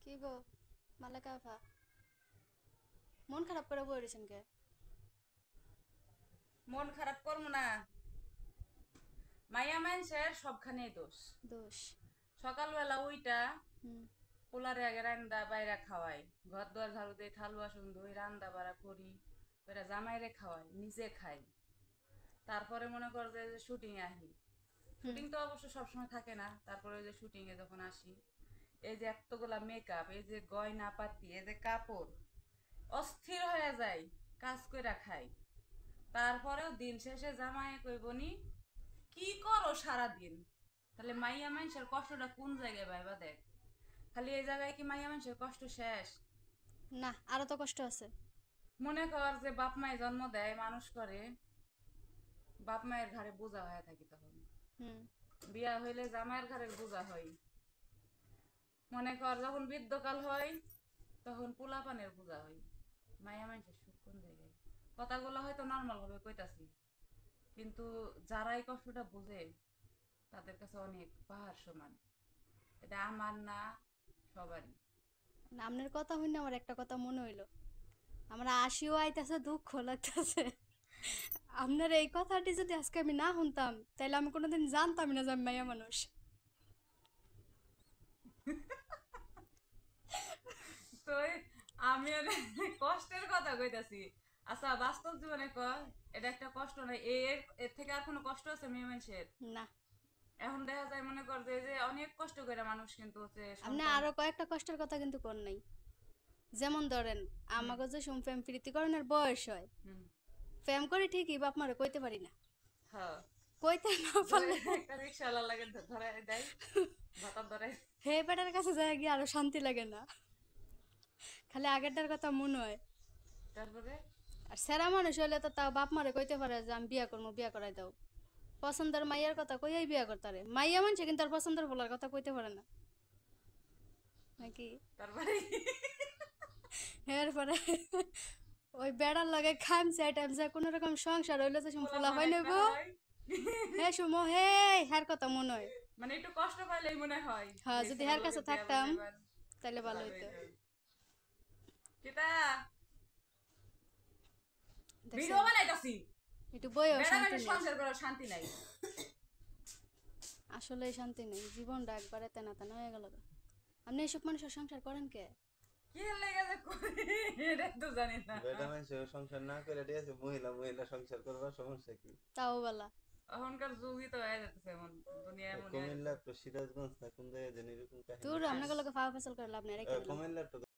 কি গো মালাকা আফা, মন খারাপ করে বই রয়েছেন কে? মন খারাপ করবো না। মাইয়া মানুষের সবখানেই দোষ। দোষ। সকালবেলা উইটা হুম। পোলারে আগে রান্দা বাইরা খাওয়াই, ঘর দুয়ার ঝাড়ু দিয়ে থাল বাসন ধুই, রান্দা বাড়া করি, ওইটা জামাইরে খাওয়াই, নিজে খাই। তারপরে মনে কর যে শুটিং আহি, হুম। শুটিং তো অবশ্য সবসময় থাকে না, তারপরে ওই যে শুটিং এ যখন আসি, এই যে এতগুলা মেকআপ, এই যে গয়না পাতি, এই যে কাপড়, অস্থির হয়ে যায়, কাজ কইরা খাই। তারপরেও দিন শেষে জামাই কইবনি কি করো সারাদিন। তাহলে মাইয়া মানুষের কষ্টটা কোন জায়গায় ভাইবা দেখ। খালি এই জায়গায় কি মাইয়া মানুষের কষ্ট শেষ? না, আরো তো কষ্ট আছে। মনে কর যে বাপ মায়ে জন্ম দেয় মানুষ করে, বাপ মায়ের ঘাড়ে বোঝা হয়ে থাকি তখন। হুম। বিয়া হইলে জামাইয়ের ঘাড়ের বোঝা হয়। মনে কর যখন বৃদ্ধকাল হয় তখন পোলাপানের বোঝা হয়। মাইয়া মানুষের সুখ কোন জায়গায়? কথাগুলো হয়তো নর্মাল ভাবে কইতাছি, কিন্তু যারা এই কষ্টটা বুঝে তাদের কাছে অনেক পাহাড় সমান। এটা আমার না, সবারই। না, আপনার কথা হইনা আমার একটা কথা মনে হইলো। আমার আশিও আইতাছে, দুঃখ লাগতেছে। আপনার এই কথাটি যদি আজকে আমি না শুনতাম, তাইলে আমি কোনোদিন জানতাম না যে আমি মাইয়া মানুষ। তো আমি কষ্টের কথা কইতাছি। আচ্ছা বাস্তব জীবনে কর, এটা একটা কষ্ট না, এর এর থেকে আর কোনো কষ্ট আছে মেয়ে মানুষের? না। এখন দেখা যায় মনে কর যে অনেক কষ্ট করে মানুষ কিন্তু হচ্ছে আপনি সন্তান। আরো কয়েকটা কষ্টের কথা কিন্তু কোন নাই। যেমন ধরেন, হুম। আমাকে যে প্রেম প্রীতিকরণের বয়স হয়, হুম। প্রেম করি ঠিকই, বাপ মারে কইতে পারি না। হ্যাঁ। কইতে না ধরে পারলে একটা রিক্সাওয়ালা লাগে ধরে দেয়, ভাতা ধরে। হে বেটার কাছে যায় গিয়ে আরো শান্তি লাগে না, খালি আগেরটার কথা মনে হয়। তারপরে আর সেরা মানুষ হইলে তো তাও বাপ মারে কইতে পারে যে আমি বিয়া করবো, বিয়া করাই দাও। পছন্দের মাইয়ার কথা কইয়াই বিয়া করতারে, মাইয়া মানছে কিন্তু আর পছন্দের বলার কথা কইতে পারে না, নাকি? তারপরে এরপরে ওই বেড়ার লগে খাম চাইটাম যে কোনো রকম সংসার হইলে যে পোলা ফুলা পান হয় একটা নইব। হয়। হে সুমো হে, হ্যার কথা মনে হয়। মানে একটু কষ্ট পাইলেই মনে হয় হ্যাঁ, যে যদি ছেলের হ্যার লগে কাছে বিয়া থাকতাম বইলে এবার তাইলে ভালো ভালো হইতো। হইতো। কিতা ভিডিও দেখছেন, বানাইতাছি, একটু বইও বেড়া শান্তি বেড়া নেই। সংসার করার শান্তি নাই। আসলে শান্তি নেই, জীবনটা একবারে তেনা তেনা হয়ে গেল। আপনি এসব মানুষের সংসার করেন কে? কি লেগে যে করি এটা তো জানি না। বেটা মানুষের সংসার না করে ঠিক আছে, মহিলা মহিলা সংসার করবার সমস্যা কি? তাও বলা। এখনকার যুগই তো হয়ে যাচ্ছে এমন, দুনিয়া এমন হয়ে কুমিল্লা যাচ্ছে। তো সিরাজগঞ্জ না কোন জায়গায় জানি এরকম কাহিনী তোর আছে। আপনাকে লোকে ফাওয়া ফেসাল করে লাভ নেই, রেখে দিলাম। কুমিল্লা তো